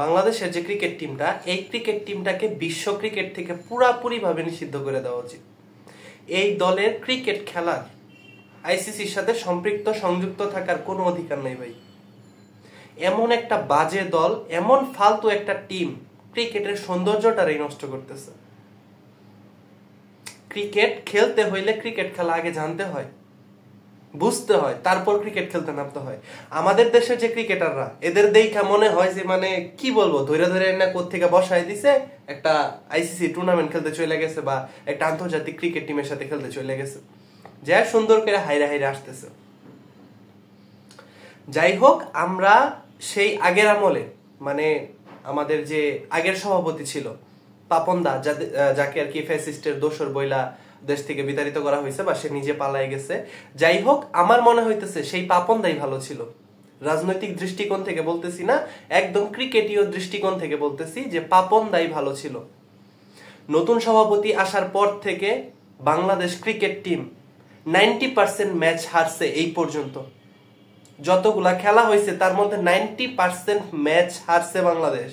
বাংলাদেশের যে ক্রিকেট টিমটা, এই ক্রিকেট টিমটাকে বিশ্ব ক্রিকেট থেকে পুরাপুরিভাবে নিষিদ্ধ করে দেওয়া উচিত। এই দলের ক্রিকেট খেলার আইসিসির সাথে সম্পৃক্ত সংযুক্ত থাকার কোনো অধিকার নেই ভাই। এমন একটা বাজে দল, এমন ফালতু একটা টিম ক্রিকেটের সৌন্দর্যটারই নষ্ট করতেছে। ক্রিকেট খেলতে হইলে ক্রিকেট খেলা আগে জানতে হয়, বুঝতে হয়, তারপর ক্রিকেট খেলতে নামতে হয়। আমাদের দেশের যে ক্রিকেটাররা, এদের দেখা মনে হয় যে মানে কি বলবো, ধরে ধরে না কোত্থেকে বসায় দিছে, একটা আইসিসি টুর্নামেন্ট খেলতে চলে গেছে বা একটা আন্তর্জাতিক ক্রিকেট টিমের সাথে খেলতে চলে গেছে, যা সুন্দর করে হাইরা হাইরা আসতেছে। যাই হোক, আমরা সেই আগের আমলে, মানে আমাদের যে আগের সভাপতি ছিল পাপন দা, যাকে আর কি ফ্যাসিস্টের দোসর বইলা দেশ থেকে বিতাড়িত করা হয়েছে বা সে নিজে পালাই গেছে। যাই হোক, আমার মনে হইতেছে সেই পাপন দাই ভালো ছিল। রাজনৈতিক দৃষ্টিকোণ থেকে বলতেছি না, একদম ক্রিকেটীয় দৃষ্টিকোণ থেকে বলতেছি যে পাপন দাই ভালো ছিল। নতুন সভাপতি আসার পর থেকে বাংলাদেশ ক্রিকেট টিম 90% ম্যাচ হারছে এই পর্যন্ত। যতগুলা খেলা হয়েছে তার মধ্যে 90% ম্যাচ হারছে বাংলাদেশ,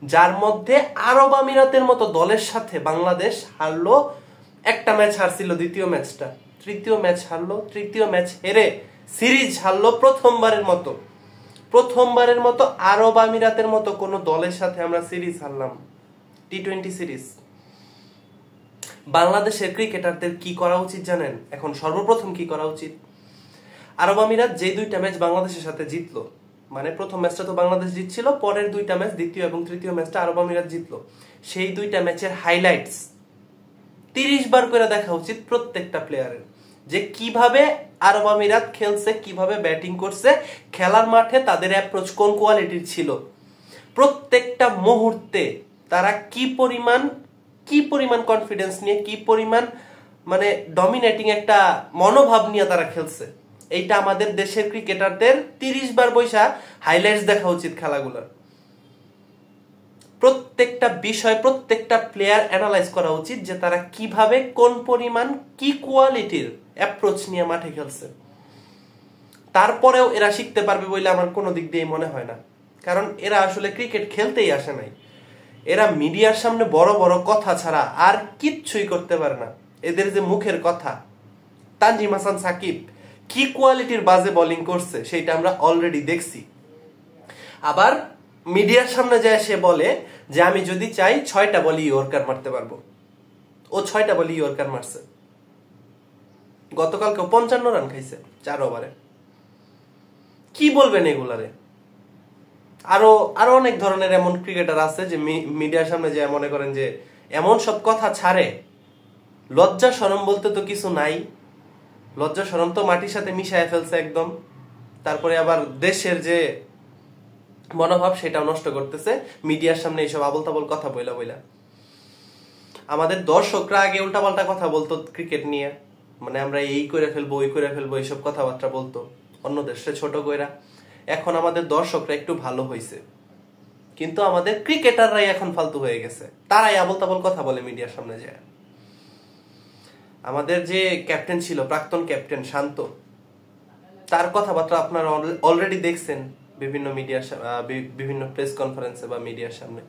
যার মধ্যে আরব আমিরাতের মতো দলের সাথে বাংলাদেশ হারলো। একটা ম্যাচ হারছিল, দ্বিতীয় ম্যাচটা, তৃতীয় ম্যাচ হারলো, তৃতীয় ম্যাচ হেরে সিরিজ হারলো। প্রথমবারের মতো আরব আমিরাতের মতো কোন দলের সাথে আমরা সিরিজ হারলাম, টি-20 সিরিজ। বাংলাদেশের ক্রিকেটারদের কি করা উচিত জানেন? এখন সর্বপ্রথম কি করা উচিত? আরব আমিরাত যে দুইটা ম্যাচ বাংলাদেশের সাথে জিতলো, মানে প্রথম ম্যাচটা তো বাংলাদেশ জিতছিল, পরের দুইটা ম্যাচ, দ্বিতীয় এবং তৃতীয় ম্যাচটা আরব আমিরাত জিতলো। সেই দুইটা ম্যাচের হাইলাইটস 30 বার করে দেখা উচিত প্রত্যেকটা প্লেয়ারের, যে কিভাবে আরব আমিরাত খেলছে, কিভাবে ব্যাটিং করছে, খেলার মাঠে তাদের অ্যাপ্রোচ কোন কোয়ালিটির ছিল, প্রত্যেকটা মুহূর্তে তারা কি পরিমাণ কনফিডেন্স নিয়ে, কি পরিমাণ মানে ডমিনেটিং একটা মনোভাব নিয়ে তারা খেলছে। এইটা আমাদের দেশের ক্রিকেটারদের 30 বার বৈশা হাইলাইটস দেখা উচিত খেলাগুলোর। প্রত্যেকটা বিষয়, প্রত্যেকটা প্লেয়ার অ্যানালাইজ করা উচিত যে তারা কিভাবে, কোন পরিমাণ, কি কোয়ালিটির অ্যাপ্রোচ নিয়ে মাঠে খেলছে। তারপরেও এরা শিখতে পারবে বলে আমার কোনো দিক দিয়ে মনে হয় না, কারণ এরা আসলে ক্রিকেট খেলতেই আসে নাই। এরা মিডিয়ার সামনে বড় বড় কথা ছাড়া আর কিচ্ছুই করতে পারে না। এদের যে মুখের কথা, তানজিম হাসান সাকিব কি কোয়ালিটির বাজে বোলিং করছে সেটা আমরা অলরেডি দেখছি। আবার মিডিয়ার সামনে যায় সে বলে যে আমি যদি চাই 6টা বলই ইয়র্কার মারতে পারবো। ও 6টা বলই ইয়র্কার মারছে। গতকালকে 55 রান খাইছে 4 ওভারে। কি বলবেন এগুলারে? আরো অনেক ধরনের এমন ক্রিকেটার আছে যে মিডিয়ার সামনে যে মনে করেন যে এমন সব কথা ছাড়ে, লজ্জা শরম বলতে তো কিছু নাই। লজ্জা শরম তো মাটির সাথে মিশায় ফেলছে একদম। তারপরে আবার দেশের যে মনোভাব সেটাও নষ্ট করতেছে মিডিয়ার সামনে এইসব আবল তাবল কথা বইলা। আমাদের দর্শকরা আগে উল্টাপাল্টা কথা বলতো ক্রিকেট নিয়ে, মানে আমরা এই করে ফেলবো, ওই করে ফেলবো, এইসব কথাবার্তা বলতো অন্য দেশে ছোট কইরা। এখন আমাদের দর্শকরা একটু ভালো হয়েছে, কিন্তু আমাদের ক্রিকেটাররাই এখন ফালতু হয়ে গেছে। তারাই আবল তাবল কথা বলে মিডিয়ার সামনে যায়। আমাদের যে ক্যাপ্টেন ছিল, প্রাক্তন ক্যাপ্টেন শান্ত, তার কথাবার্তা আপনারা অলরেডি দেখছেন বিভিন্ন মিডিয়ার, বিভিন্ন প্রেস কনফারেন্সে বা মিডিয়ার সামনে।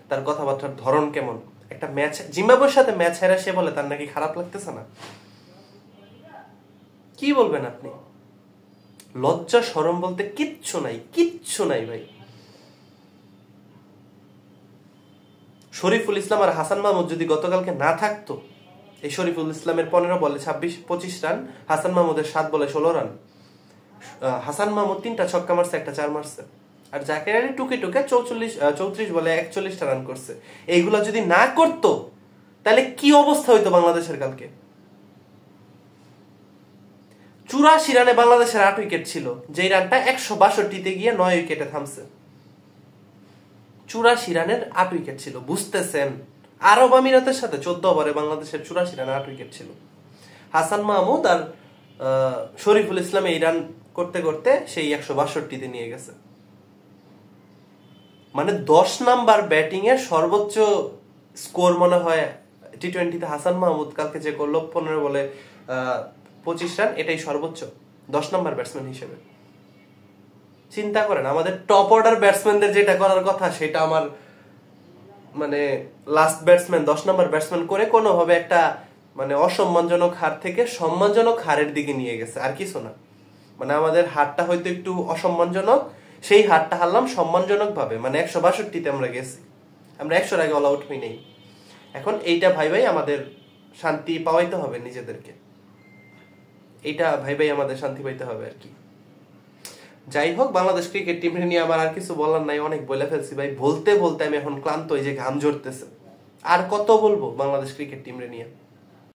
তার কথাবার্তার ধরন কেমন? একটা ম্যাচ, জিম্বাবুয়ের সাথে ম্যাচ হেরা সে বলে তার নাকি খারাপ লাগতেছে না। কি বলবেন আপনি? লজ্জা শরম বলতে কিচ্ছু নাই ভাই। শরীফুল ইসলাম আর হাসান মাহমুদ যদি গতকালকে না থাকতো, এই শরীফুল ইসলামের 15 বলে 25 রান, হাসান মাহমুদের 7 বলে 16 রান। হাসান মাহমুদ 3টা ছক্কা মারছে, একটা 4 মারছে। আর জাকের আলী টুকে 34 বলে 41টা রান করছে। এইগুলা যদি না করতো তাহলে কি অবস্থা হইতো বাংলাদেশের কালকে? 84 রানে বাংলাদেশের 8 উইকেট ছিল, যেই রানটা 162তে গিয়ে 9 উইকেটে থামছে। 84 রানের 8 উইকেট ছিল, বুঝতেছেন? আরব আমিরাতের সাথে 14 ওভারে বাংলাদেশের 84 রানে 8 উইকেট ছিল। হাসান মাহমুদ আর শরীফুল ইসলাম এই রান করতে করতে সেই 162তে নিয়ে গেছে। মানে 10 নাম্বার ব্যাটিং এর সর্বোচ্চ স্কোর মনে হয় টি-20তে হাসান মাহমুদ কালকে যে করলো 15 বলে 25 রান, এটাই সর্বোচ্চ 10 নাম্বার ব্যাটসম্যান হিসেবে। চিন্তা করেন, আমাদের টপ অর্ডার ব্যাটসম্যানদের যেটা করার কথা সেটা আমার মানে লাস্ট ব্যাটসম্যান 10 নম্বর ব্যাটসম্যান করে কোনোভাবে একটা মানে অসম্মানজনক হার থেকে সম্মানজনক হারের দিকে নিয়ে গেছে, আর কিছু না। মানে আমাদের হারটা হয়তো একটু অসম্মানজনক, সেই হারটা হারলাম সম্মানজনক ভাবে, মানে 162-তে আমরা গেছি, আমরা 100-র আগে অল আউট হই নাই। এখন এইটা ভাই ভাই আমাদের শান্তি পাওয়াইতে হবে নিজেদেরকে, এইটা ভাই ভাই আমাদের শান্তি পাইতে হবে আর কি। যাই হোক, বাংলাদেশ ক্রিকেট টিম নিয়ে আমার আর কিছু বলার নাই, অনেক বলে ফেলছি ভাই, বলতে বলতে আমি এখন ক্লান্ত, এই যে ঘাম ঝরতেছে। আর কত বলবো বাংলাদেশ ক্রিকেট টিম নিয়ে।